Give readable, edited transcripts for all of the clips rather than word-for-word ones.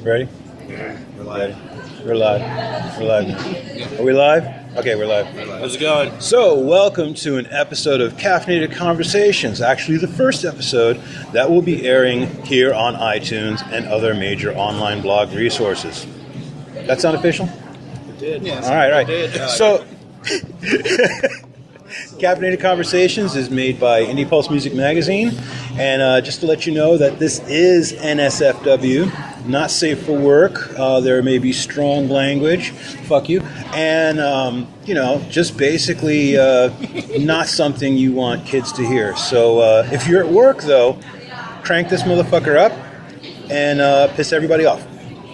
Ready? We're live. We're live. We're live. Are we live? Okay, we're live. How's it going? So, welcome to an episode of Caffinated Conversations. Actually, the first episode that will be airing here on iTunes and other major online blog resources. That sound official? It did. Yes. All right. It did. So, Caffinated Conversations is made by Indie Pulse Music Magazine. And just to let you know that this is NSFW, not safe for work. There may be strong language. Fuck you. And, just basically not something you want kids to hear. So if you're at work, though, crank this motherfucker up and piss everybody off.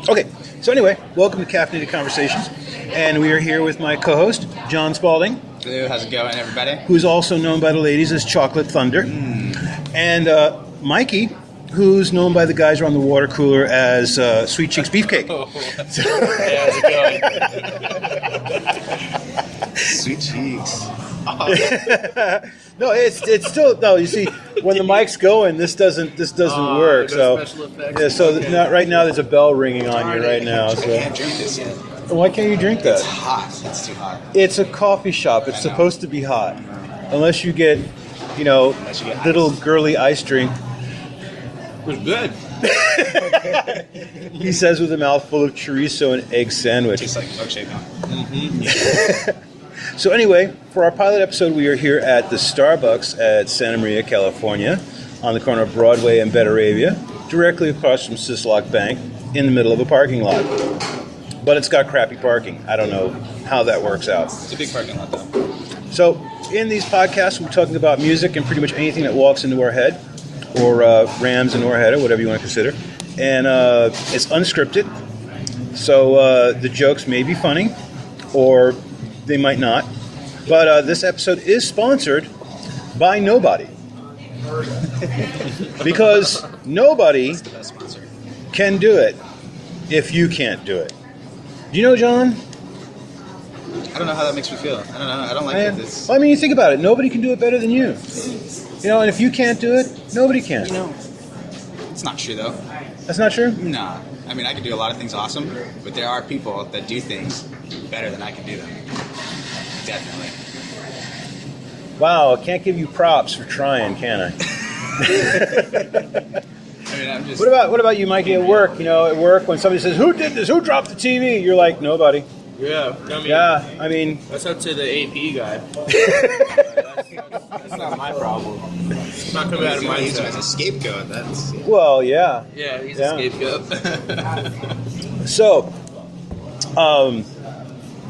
Okay. So anyway, welcome to Caffinated Conversations. And we are here with my co-host, John Spaulding. Hello, how's it going, everybody? Who's also known by the ladies as Chocolate Thunder. And Mikey, who's known by the guys around the water cooler as Sweet Cheeks Beefcake. Oh. Hey, how's it going? Sweet Cheeks. No, it's still no. You see, when the mic's going, this doesn't work. So special effects. yeah, so right now there's a bell ringing on you right now. I So can't drink this yet. why can't you drink that? It's hot. It's too hot. It's a coffee shop. It's supposed to be hot, unless you get, little girly ice drink. It was good. He says with a mouthful of chorizo and egg sandwich. Tastes like milkshake. So anyway, for our pilot episode, we are here at the Starbucks at Santa Maria, California, on the corner of Broadway and Betteravia, directly across from Sislock Bank, in the middle of a parking lot. But it's got crappy parking. I don't know how that works out. It's a big parking lot, though. So in these podcasts, we're talking about music and pretty much anything that walks into our head, or rams into our head, or whatever you want to consider. And it's unscripted, so the jokes may be funny, or they might not. But this episode is sponsored by nobody. Because nobody It's the best sponsor. can do it if you can't do it. Do you know, John? I don't know how that makes me feel. I don't know. I don't like it. It's, Well, I mean, you think about it. Nobody can do it better than you. And if you can't do it, nobody can. it's not true, though. That's not true? No. I mean, I can do a lot of things awesome, but there are people that do things better than I can do them. Definitely. Wow, I can't give you props for trying, can I? I mean, I'm just... What about you, Mikey, at work? At work, when somebody says, "Who did this? Who dropped the TV?" You're like, "Nobody." Yeah, I mean, that's up to the AP guy. That's not my problem. It's not coming out of my Use him as side. a scapegoat. That's... well, yeah. Yeah, he's Yeah. a scapegoat. So,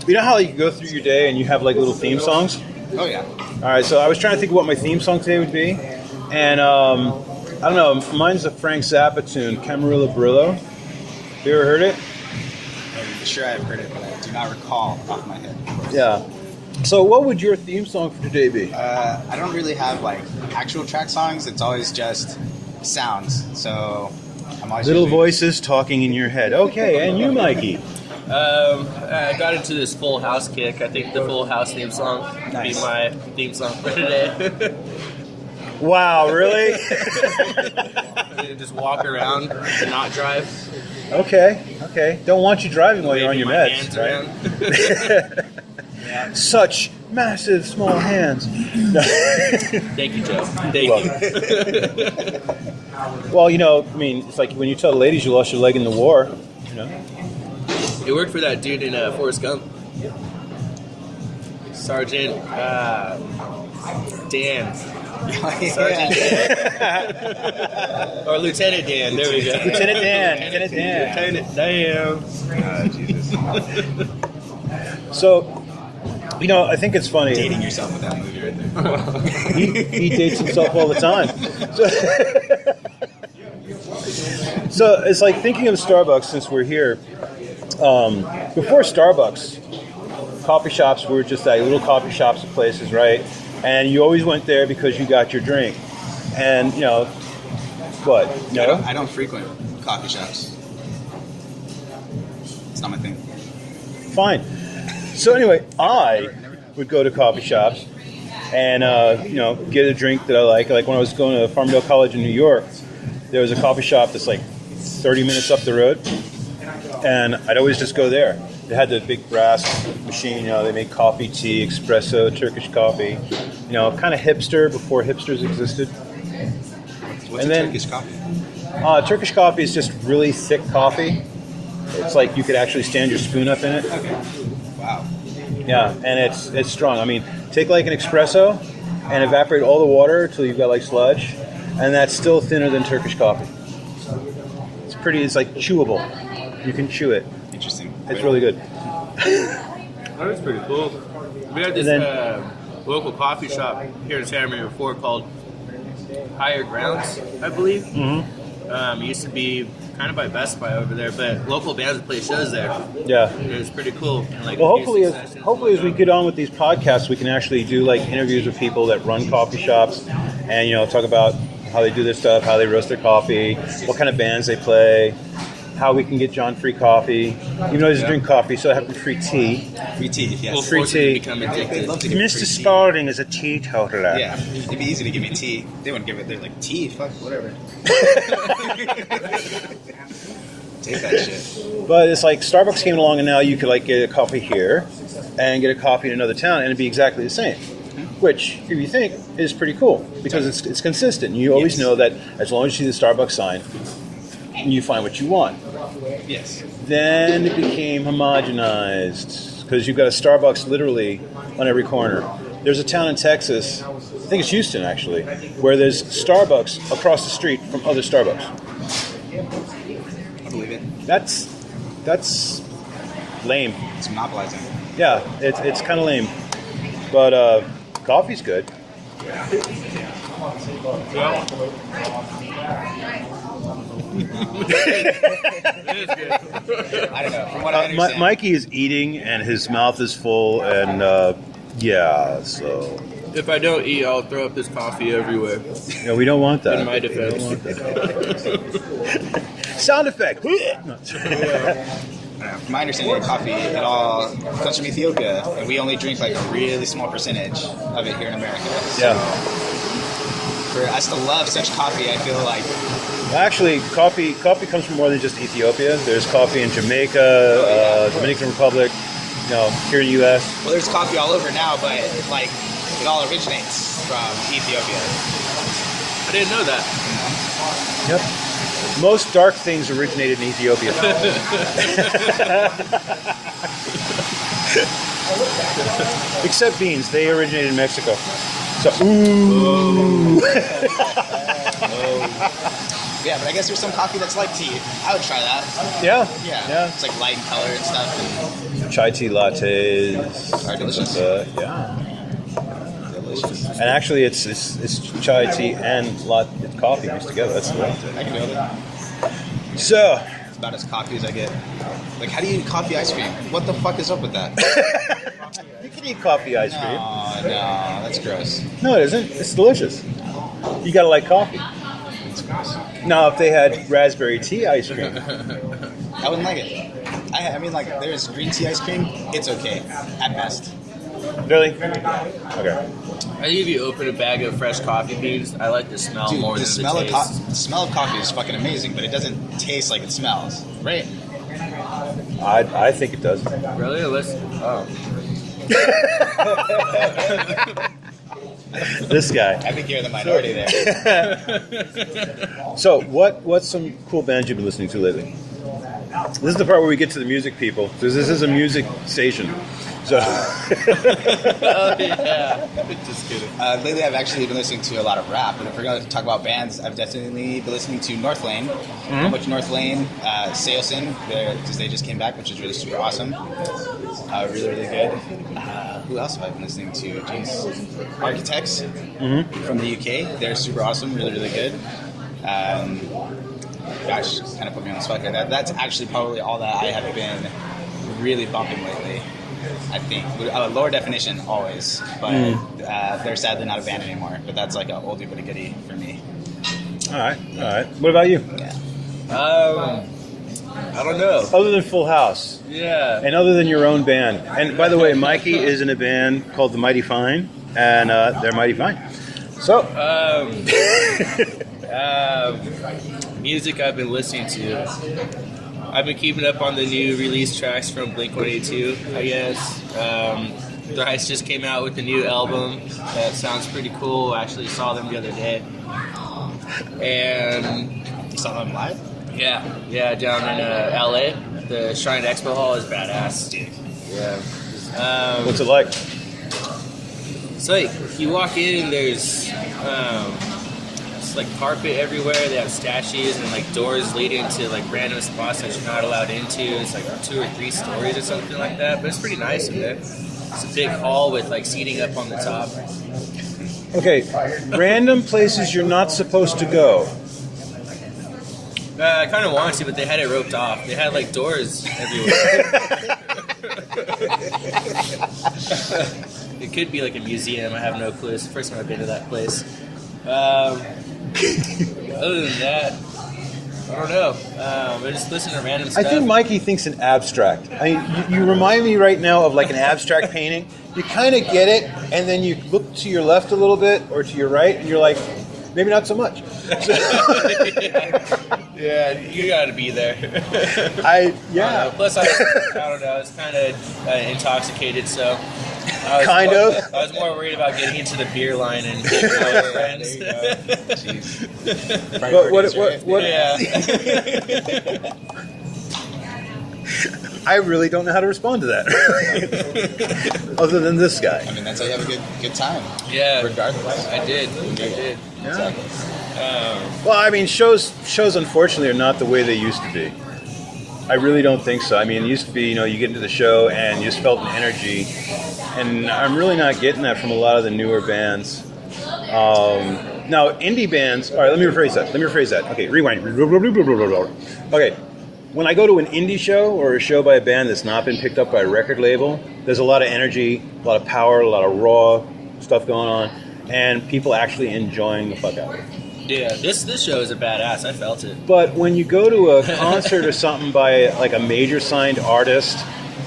you know how you go through your day and you have like little theme songs? Oh, yeah. All right, so I was trying to think of what my theme song today would be, and I don't know. Mine's a Frank Zappa tune, Camarilla Brillo. Have you ever heard it? I'm sure I've heard it, but I do not recall off my head. Yeah. So, what would your theme song for today be? I don't really have, actual track songs. It's always just sounds. So, I'm always... Little usually- voices talking in your head. Okay, and you, Mikey? I got into this Full House kick. I think the Full House theme song would be Nice. my theme song for today. Wow, really? Just walk around and not drive. Okay. Don't want you driving while you're on Waving your my meds, hands right? Such massive small hands. Thank you, Joe. Thank You're you. Well, it's like when you tell the ladies you lost your leg in the war, It worked for that dude in Forrest Gump. Sergeant Dan. Sergeant Dan. Or Lieutenant Dan. There we go. Lieutenant Dan. Lieutenant Dan. Jesus. So, I think it's funny. Dating yourself with that movie right there. He dates himself all the time. So it's like thinking of Starbucks since we're here. Before Starbucks, coffee shops were just like little coffee shops and places, right? And you always went there because you got your drink. And, what? No? I don't frequent coffee shops. It's not my thing. Fine. So anyway, I would go to coffee shops and get a drink that I like. Like when I was going to Farmdale College in New York, there was a coffee shop that's like 30 minutes up the road, and I'd always just go there. They had the big brass machine. They make coffee, tea, espresso, Turkish coffee. Kind of hipster before hipsters existed. What's Turkish coffee? Turkish coffee is just really thick coffee. It's like you could actually stand your spoon up in it. Okay. Wow. Yeah, and it's strong. I mean, take like an espresso and evaporate all the water until you've got like sludge, and that's still thinner than Turkish coffee. It's like chewable. You can chew it. Interesting. It's really good. That was pretty cool. We had this local coffee shop here in Santa Maria before called Higher Grounds, I believe. Mm-hmm. It used to be kind of by Best Buy over there, but local bands would play shows there. Yeah. It was pretty cool. And, like, Well, hopefully as we get on with these podcasts, we can actually do like interviews with people that run coffee shops, and talk about how they do their stuff, how they roast their coffee, what kind of bands they play, how we can get John free coffee. Even though he doesn't drink coffee, so I have free tea. Free tea, yes. We'll Free force you tea. to become addicted. They'd love to give me Mr. free tea. Spaulding is a teetotaler. Yeah, it'd be easy to give me tea. They wouldn't give it. They're like, tea? Fuck, whatever. Take that shit. But it's like Starbucks came along, and now you could like get a coffee here and get a coffee in another town, and it'd be exactly the same. Which, if you think, is pretty cool because it's consistent. You always know that as long as you see the Starbucks sign, you find what you want. Yes. Then it became homogenized because you've got a Starbucks literally on every corner. There's a town in Texas, I think it's Houston actually, where there's Starbucks across the street from other Starbucks. I believe it. That's lame. It's monopolizing. Yeah, it's kind of lame. But coffee's good. I don't know. From what I understand. Mikey is eating and his mouth is full, and so If I don't eat, I'll throw up this coffee everywhere. we don't want that. In my defense. Sound effect. From my understanding, coffee, it all comes from Ethiopia, and we only drink like a really small percentage of it here in America. So Yeah. for us to love such coffee, I feel like Actually, coffee comes from more than just Ethiopia. There's coffee in Jamaica, Dominican Republic, here in the U.S. well, there's coffee all over now, but like it all originates from Ethiopia. I didn't know that. Yep. Most dark things originated in Ethiopia. Except beans. They originated in Mexico. So, ooh. Yeah, but I guess there's some coffee that's like tea. I would try that. Yeah. Yeah. It's like light in color and stuff. Chai tea lattes. Are delicious. Yeah. Delicious. And actually, it's chai tea and coffee mixed together. That's the way. I can do it. So, It's about as coffee as I get. Like, how do you eat coffee ice cream? What the fuck is up with that? you can eat coffee ice cream. Oh, no, that's gross. No, it isn't. It's delicious. You gotta like coffee. Now, if they had raspberry tea ice cream, I wouldn't like it. I mean, like, there's green tea ice cream. It's okay, at best. really? Okay. I think if you open a bag of fresh coffee beans, I like the smell Dude, more the than smell the of taste. the smell of coffee is fucking amazing, but it doesn't taste like it smells, right? I think it does. Really? This guy. I think you're the minority there. So, what's some cool bands you've been listening to lately? This is the part where we get to the music people. Because this is a music station. So, Oh, yeah. Just kidding. Lately, I've actually been listening to a lot of rap, but if we're going to talk about bands, I've definitely been listening to North Lane. How much North Lane, Seosin, because they just came back, which is really super awesome. Really, really good. Who else have I been listening to? Jeez. Architects from the UK. They're super awesome, really, really good. Gosh, kind of put me on the spot here. That's actually probably all that I have been really bumping lately. I think lower definition always, but they're sadly not a band anymore. But that's like an oldie but a goodie for me. all right. What about you? Yeah. I don't know. Other than Full House, Yeah. and other than your own band. And by the way, Mikey is in a band called The Mighty Fine. and they're mighty fine. So, music I've been listening to. I've been keeping up on the new release tracks from Blink-182, I guess. Thrice just came out with a new album that sounds pretty cool. I actually saw them the other day. And You saw them live? yeah, down in LA. The Shrine Expo Hall is badass, dude. Yeah. what's it like? It's like you walk in and there's it's like carpet everywhere. They have statues and like doors leading to like random spots that you're not allowed into. It's like 2 or 3 stories or something like that. But it's pretty nice in there. It's a big hall with like seating up on the top. Okay, random places you're not supposed to go. I kind of wanted to, but they had it roped off. They had like doors everywhere. It could be like a museum. I have no clue. It's the first time I've been to that place. Other than that, I don't know. I just listen to random I stuff. think Mikey thinks in abstract. I mean, you remind me right now of like an abstract painting. You kind of get it, and then you look to your left a little bit or to your right, and you're like, maybe not so much. Yeah, you got to be there. Plus, I don't know. I was kind of intoxicated, so. I was more worried about getting into the beer line and getting out with friends. Jeez. What? Yeah. I really don't know how to respond to that, other than this guy. I mean, that's how you have a good time. Yeah. Regardless. I did. Yeah. Exactly. Well, I mean, shows unfortunately are not the way they used to be. I really don't think so. I mean, it used to be, you get into the show and you just felt an energy, and I'm really not getting that from a lot of the newer bands. Now, indie bands. All right, let me rephrase that. Okay, rewind. Okay, when I go to an indie show or a show by a band that's not been picked up by a record label, there's a lot of energy, a lot of power, a lot of raw stuff going on, and people actually enjoying the fuck out of it. Yeah, this show is a badass. I felt it. But when you go to a concert or something by like a major signed artist,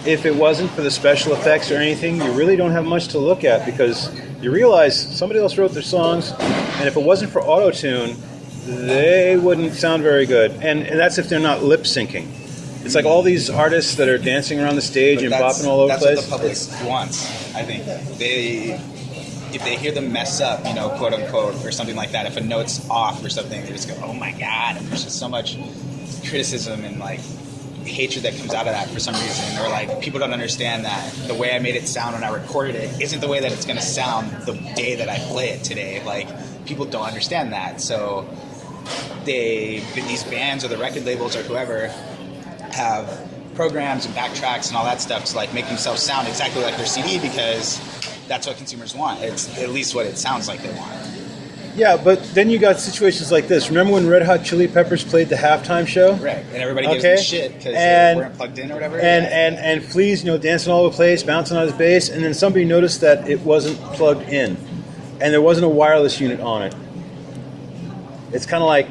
if it wasn't for the special effects or anything, you really don't have much to look at, because you realize somebody else wrote their songs, and if it wasn't for auto-tune, they wouldn't sound very good. And that's if they're not lip syncing. It's like all these artists that are dancing around the stage and bopping all over the place. That's what the public wants, I think. If they hear them mess up, quote unquote, or something like that, if a note's off or something, they just go, oh my God. And there's just so much criticism and like hatred that comes out of that for some reason. Or like, people don't understand that the way I made it sound when I recorded it isn't the way that it's going to sound the day that I play it today. Like, people don't understand that. So these bands or the record labels or whoever have programs and backtracks and all that stuff to like make themselves sound exactly like their CD, because that's what consumers want. It's at least what it sounds like they want. Yeah, but then you got situations like this. Remember when Red Hot Chili Peppers played the halftime show? Right, and everybody gives them shit because they weren't plugged in or whatever. And Flea's, dancing all over the place, bouncing on his bass, and then somebody noticed that it wasn't plugged in, and there wasn't a wireless unit on it. It's kind of like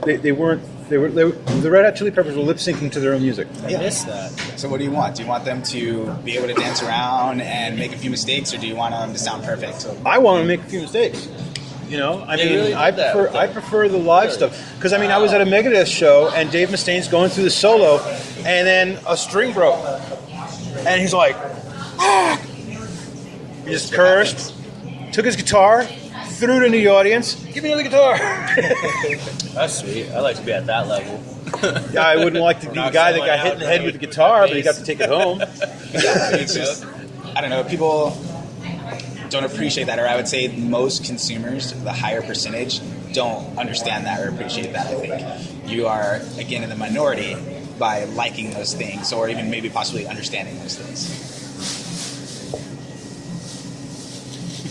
they weren't. The Red Hot Chili Peppers were lip syncing to their own music. I missed that. So what do you want? Do you want them to be able to dance around and make a few mistakes, or do you want them to sound perfect? I want them to make a few mistakes. I prefer the live stuff, because I was at a Megadeth show and Dave Mustaine's going through the solo, and then a string broke, and he's like, ah! He just cursed, took his guitar, threw it into the audience. Give me another guitar. That's sweet. I like to be at that level. Yeah, I wouldn't like to be the guy that got hit in the head with the guitar, but he got to take it home. Yeah, it's just, I don't know, people don't appreciate that, or I would say most consumers, the higher percentage, don't understand that or appreciate that. I think you are, again, in the minority by liking those things, or even maybe possibly understanding those things.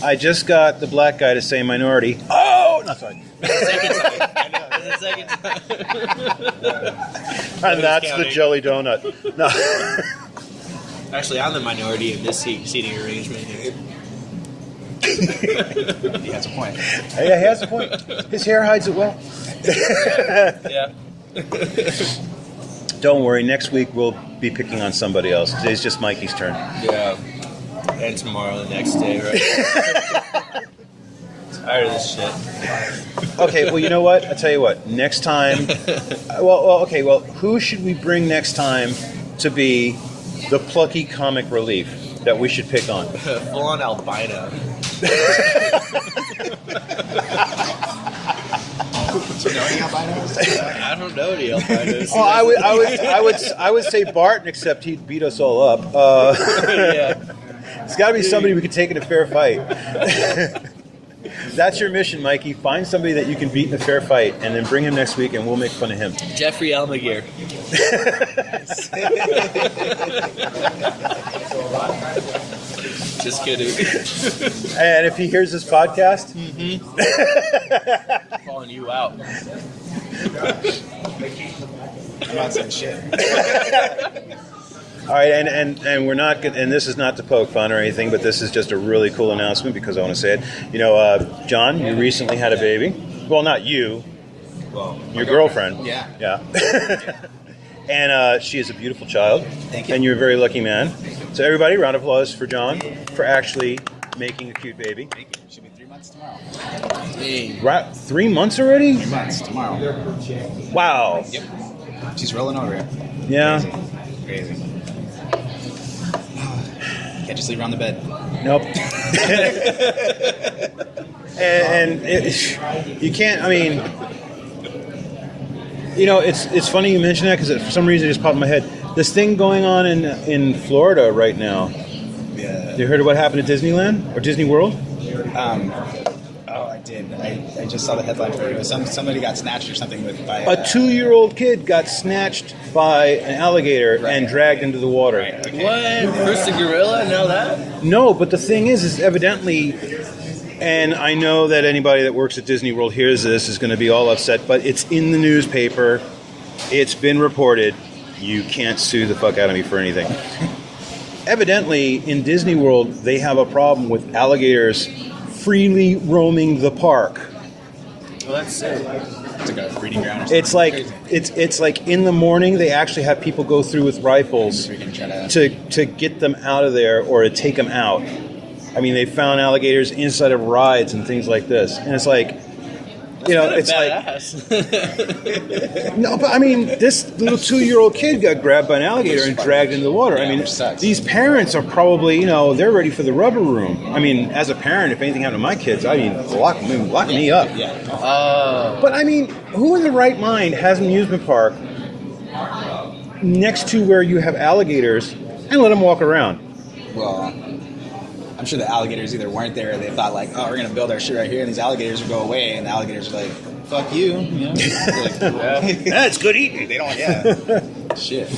I just got the black guy to say minority. Oh, no, sorry. Second time. I know, the second time. And that's the jelly donut. No. Actually, I'm the minority in this seating arrangement here. He has a point. Yeah, he has a point. His hair hides it well. Yeah. Don't worry, next week we'll be picking on somebody else. Today's just Mikey's turn. Yeah. And tomorrow, the next day, right? Tired of this shit. Okay, well, you know what? I'll tell you what. Next time... well, who should we bring next time to be the plucky comic relief that we should pick on? Full-on albino. Do you know any albinos? I don't know any albinos. Oh, I would say Barton, except he'd beat us all up. Yeah. It's got to be somebody we can take in a fair fight. That's your mission, Mikey. Find somebody that you can beat in a fair fight, and then bring him next week, and we'll make fun of him. Jeffrey Almaguer. Just kidding. And if he hears this podcast, Calling you out. I'm not saying shit. all right, and we're not, and this is not to poke fun or anything, but this is just a really cool announcement because I want to say it. You know, John, you recently had a baby. Well, not you. Well, Your girlfriend. Yeah. And she is a beautiful child. Thank you. And you're a very lucky man. So everybody, round of applause for John for actually making a cute baby. Thank you. Should be 3 months tomorrow. Dang. 3 months already? 3 months tomorrow. Wow. Yep. She's rolling over it. Yeah. Crazy. Can't just leave her on the bed. Nope. and you can't, I mean, you know, it's funny you mention that because for some reason it just popped in my head. This thing going on in Florida right now. Yeah. You heard of what happened at Disneyland or Disney World? Oh, I did. I just saw the headline for it. It was somebody got snatched or something by A 2-year-old kid got snatched by an alligator and dragged into the water. Right, okay. What? First the gorilla, now that? No, but the thing is evidently, and I know that anybody that works at Disney World hears this is going to be all upset, but it's in the newspaper. It's been reported. You can't sue the fuck out of me for anything. Evidently, in Disney World, they have a problem with alligators freely roaming the park. Well, that's sick. It's like a breeding ground or something. It's like Crazy. it's like in the morning they actually have people go through with rifles We can try to... to get them out of there or to take them out. I mean, they found alligators inside of rides and things like this, and it's like, you know, it's like no, but I mean, this little 2-year-old kid got grabbed by an alligator and dragged into the water. Yeah, I mean, which sucks. these parents are probably, you know, they're ready for the rubber room. I mean, as a parent, if anything happened to my kids, I mean, lock me up. Yeah. But I mean, who in the right mind has an amusement park next to where you have alligators and let them walk around? Well, I'm sure the alligators either weren't there or they thought like, oh, we're going to build our shit right here and these alligators will go away. And the alligators are like, fuck you. You know? Like, That's good eating. they don't, yeah. Shit.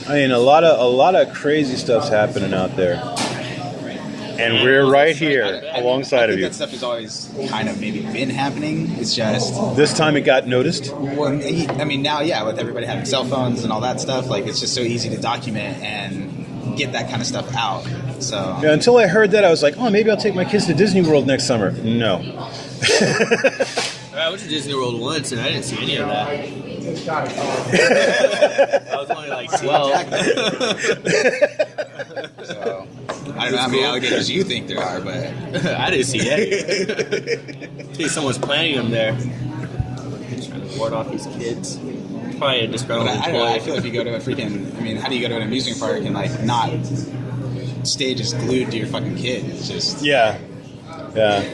I mean, a lot of crazy stuff's happening out there, and we're right here alongside I of think you. that stuff has always kind of maybe been happening. It's just... This time it got noticed. Well, I mean, now, yeah, with everybody having cell phones and all that stuff, like, it's just so easy to document and get that kind of stuff out. So Yeah, until I heard that, I was like, oh, maybe I'll take my kids to Disney World next summer. No. I went to Disney World once and I didn't see any of that. I was only like 12. So, I don't know how many alligators you think there are, but I didn't see any. I think someone's planning them there. Trying to ward off these kids. Probably a disgruntled I don't know. I employee. feel like you go to a freaking... I mean, how do you go to an amusement park and, like, not stay just glued to your fucking kid? It's just... Yeah.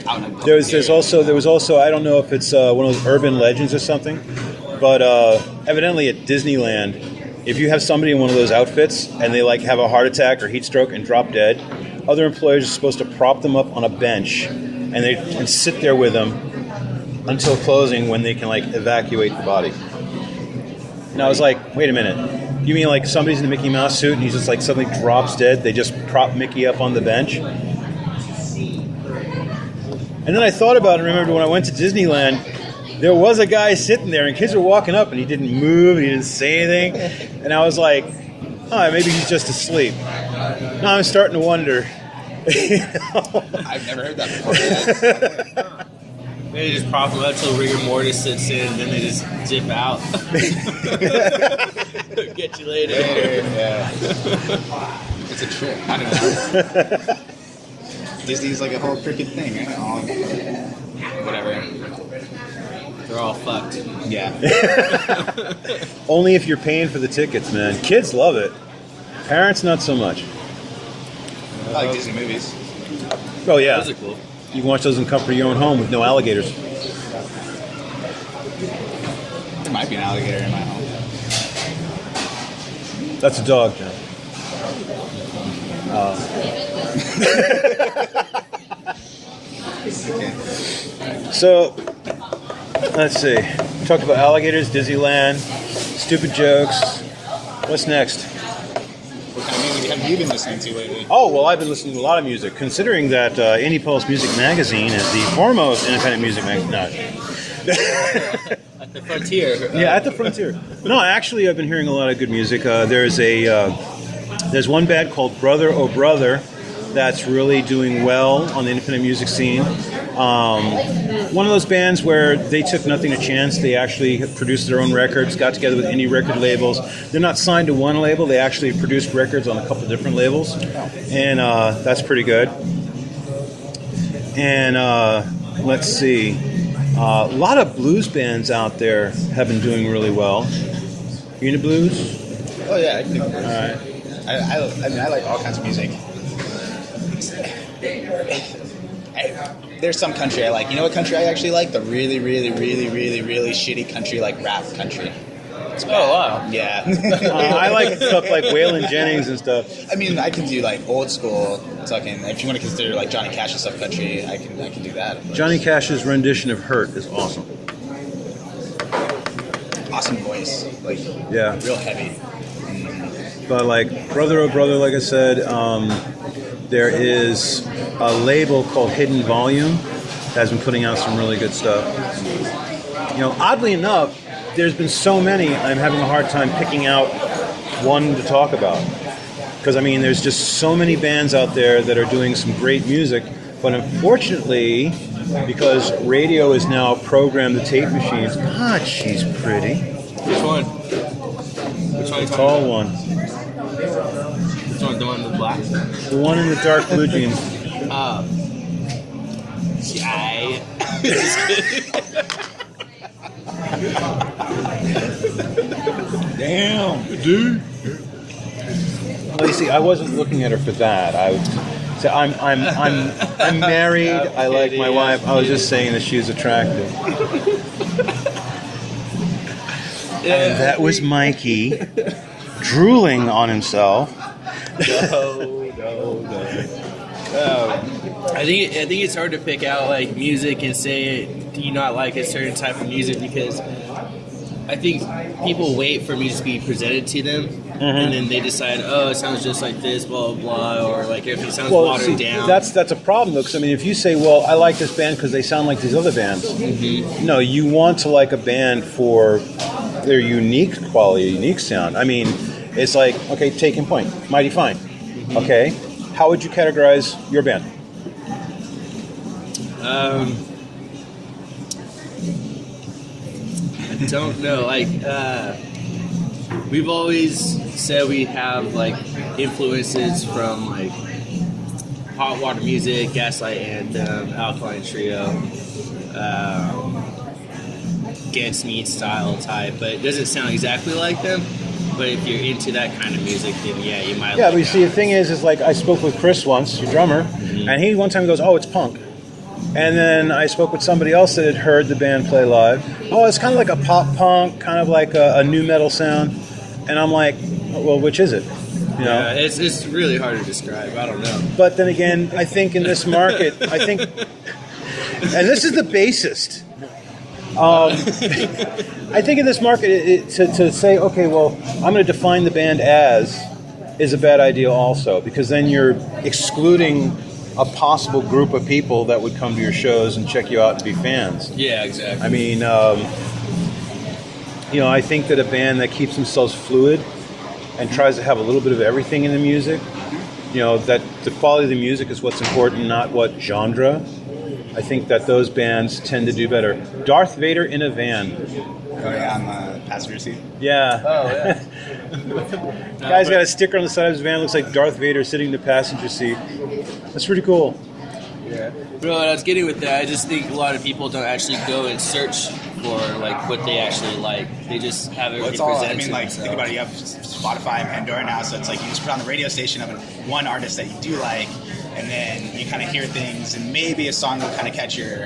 Out in a There was public also I don't know if it's one of those urban legends or something, but evidently at Disneyland, if you have somebody in one of those outfits and they like have a heart attack or heat stroke and drop dead, other employers are supposed to prop them up on a bench and sit there with them until closing when they can like evacuate the body. And I was like, wait a minute. You mean like somebody's in a Mickey Mouse suit and he's just like suddenly drops dead? They just prop Mickey up on the bench? And then I thought about it and remembered when I went to Disneyland, there was a guy sitting there and kids were walking up and he didn't move, he didn't say anything. And I was like, oh, maybe he's just asleep. Now I'm starting to wonder. You know? I've never heard that before. They just prop them up till rigor mortis sits in, and then they just dip out. Get you later. Yeah. It's a trip. I don't know. Disney's like a whole freaking thing, right? Whatever. They're all fucked. Yeah. Only if you're paying for the tickets, man. Kids love it. Parents, not so much. I like Disney movies. Oh, yeah. Those are cool. You can watch those in the comfort of your own home with no alligators. There might be an alligator in my home. That's a dog, John. Okay. So, let's see. We talked about alligators, Disneyland, stupid jokes. What's next? What kind of music have you been listening to lately? Oh, well, I've been listening to a lot of music, considering that Indie Pulse Music Magazine is the foremost independent music magazine. No. At the frontier. Yeah, at the frontier. No, actually, I've been hearing a lot of good music. There's one band called Brother Oh Brother that's really doing well on the independent music scene. One of those bands where they took nothing to chance. They actually produced their own records, got together with indie record labels. They're not signed to one label. They actually produced records on a couple different labels, and that's pretty good. And let's see. A lot of blues bands out there have been doing really well. You into blues? Oh yeah, I can do blues. All right. I mean, I like all kinds of music. There's some country I like. You know what country I actually like? The really, really, really, really, really shitty country, like rap country. Oh, wow. Yeah. I like stuff like Waylon Jennings and stuff. I mean, I can do like old school fucking. If you want to consider like Johnny Cash and stuff country, I can do that. Johnny Cash's rendition of "Hurt" is awesome. Awesome voice, like Yeah. real heavy. But like Brother Oh Brother, like I said, there is a label called Hidden Volume that has been putting out some really good stuff. You know, oddly enough, there's been so many, I'm having a hard time picking out one to talk about. Because, I mean, there's just so many bands out there that are doing some great music, but unfortunately, because radio is now programmed the tape machines, God, she's pretty. Which one? Which one are you talking Tall about? one. Which one? The one with black? The one in the dark blue jeans. Yeah. Damn, dude. Well, you see, I wasn't looking at her for that. So I'm married. I like my wife. I was just saying that she's attractive. And that was Mikey drooling on himself. No. I think it's hard to pick out like music and say do you not like a certain type of music because I think people wait for music to be presented to them and then they decide, oh, it sounds just like this, blah blah blah, or like if it sounds watered down. That's a problem though, because I mean, if you say, well, I like this band because they sound like these other bands, no, you want to like a band for their unique quality, unique sound. I mean, it's like, okay, take in point, Mighty Fine. Okay, how would you categorize your band? I don't know. Like, we've always said we have like influences from like hot water music, Gaslight Anthem, Alkaline Trio, Against Meat style type, but it doesn't sound exactly like them. But if you're into that kind of music, then yeah, you might. Yeah, like but you see, the thing is like I spoke with Chris once, your drummer, and he one time goes, "Oh, it's punk." And then I spoke with somebody else that had heard the band play live. Oh, it's kind of like a pop punk, kind of like a new metal sound. And I'm like, well, which is it? You know? Yeah, it's really hard to describe. I don't know. But then again, I think in this market, and this is the bassist. I think in this market, to say, okay, well, I'm going to define the band as, is a bad idea also, because then you're excluding a possible group of people that would come to your shows and check you out and be fans. Yeah, exactly. I mean, I think that a band that keeps themselves fluid and tries to have a little bit of everything in the music, that the quality of the music is what's important, not what genre. I think that those bands tend to do better. Darth Vader in a Van. Oh yeah, on the passenger seat. Yeah. Oh yeah. Guy's got a sticker on the side of his van. Looks like Darth Vader sitting in the passenger seat. That's pretty cool. Yeah. Bro, what I was getting with that, I just think a lot of people don't actually go and search for like what they actually like. They just have it It's all, I presented mean, to like, themselves. think about it. You have Spotify and Pandora now, so it's like you just put on the radio station of one artist that you do like, and then you kind of hear things, and maybe a song will kind of catch your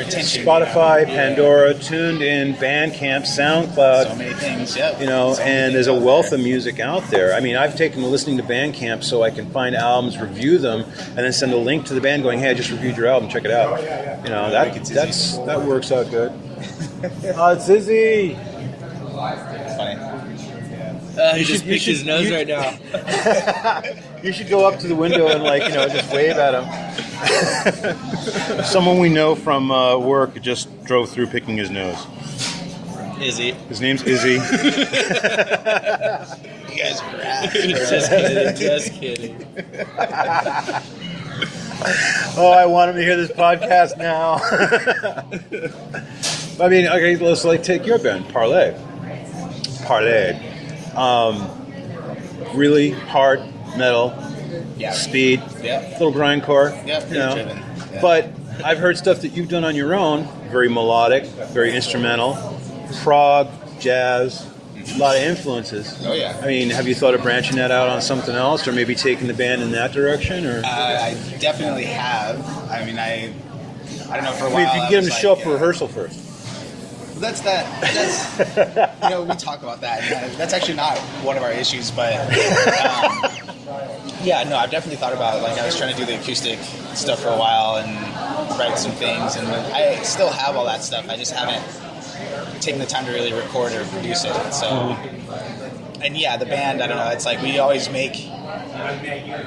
attention. Spotify, Pandora, tuned in, Bandcamp, SoundCloud. So many things, yep. And there's a wealth of music out there. I mean, I've taken to listening to Bandcamp so I can find albums, review them, and then send a link to the band going, hey, I just reviewed your album, check it out. That works out good. It's Izzy. Funny. He just picked his nose right now. You should go up to the window and just wave at him. Someone we know from work just drove through picking his nose. Izzy. His name's Izzy. You guys are rad. Just kidding. Oh, I want him to hear this podcast now. I mean, okay, let's take your band, Parlay. Really hard metal, speed, little grindcore. Driven. Yeah. But I've heard stuff that you've done on your own, very melodic, very instrumental, prog, jazz, a lot of influences. Oh yeah. I mean, have you thought of branching that out on something else, or maybe taking the band in that direction? Or I definitely have. I mean, I don't know, for a while. if you get them to show up for rehearsal first. That's we talk about that. That's actually not one of our issues, but I've definitely thought about it. Like, I was trying to do the acoustic stuff for a while and write some things, and I still have all that stuff. I just haven't taken the time to really record or produce it. So, and the band, I don't know. It's like we always make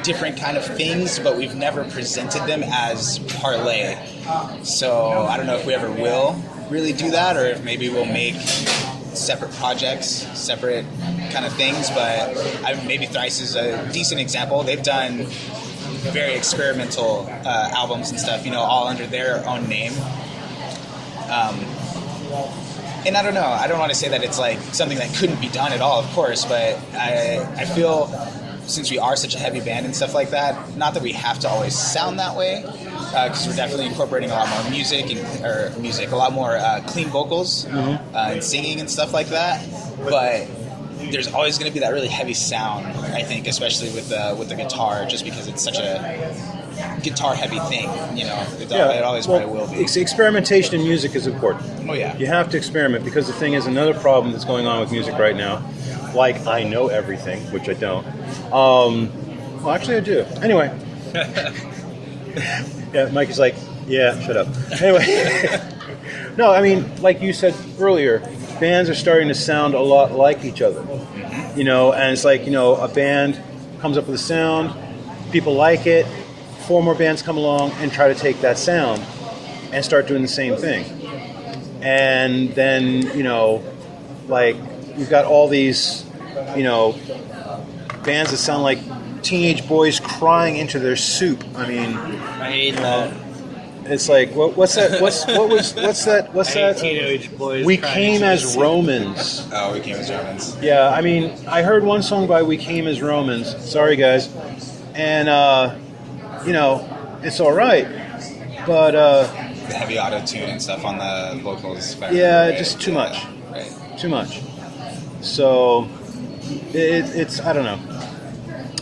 different kind of things, but we've never presented them as Parlay. So I don't know if we ever will really do that, or if maybe we'll make separate projects, separate kind of things. But maybe Thrice is a decent example. They've done very experimental albums and stuff, all under their own name. And I don't know, I don't want to say that it's like something that couldn't be done at all, of course, but I feel since we are such a heavy band and stuff like that, not that we have to always sound that way, because we're definitely incorporating a lot more a lot more clean vocals and singing and stuff like that. But there's always going to be that really heavy sound, I think, especially with the guitar, just because it's such a guitar-heavy thing. It always probably will be. Experimentation in music is important. Oh yeah, you have to experiment, because the thing is, another problem that's going on with music right now. Like, I know everything, which I don't. Well, actually, I do. Anyway. Yeah, Mike is like, yeah, shut up. Anyway. No, I mean, like you said earlier, bands are starting to sound a lot like each other. And it's like, a band comes up with a sound, people like it, 4 more bands come along and try to take that sound and start doing the same thing. And then, like, you've got all these, bands that sound like teenage boys crying into their soup. I mean, I hate that. It's like, what's that? What's that? Teenage boys. We Came as Romans. Oh, We Came as Romans. Yeah, I mean, I heard one song by We Came as Romans. Sorry, guys. And it's all right, but the heavy auto tune and stuff on the vocals. Just too much. Right. Too much. So it's I don't know.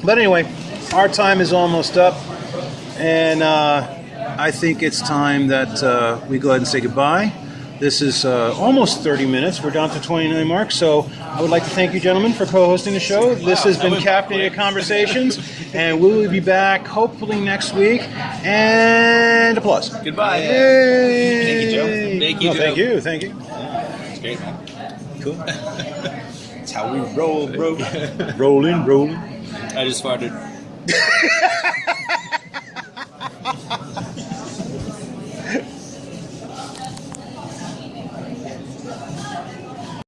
But anyway, our time is almost up, and I think it's time that we go ahead and say goodbye. This is almost 30 minutes. We're down to 29 marks, so I would like to thank you, gentlemen, for co-hosting the show. This has been Caffeinated Conversations, and we will be back hopefully next week. And applause. Goodbye. Yay. Thank you, Joe. Thank you, Joe. Thank you. It's great, man. Cool. That's how we roll, bro. Rolling. I just farted.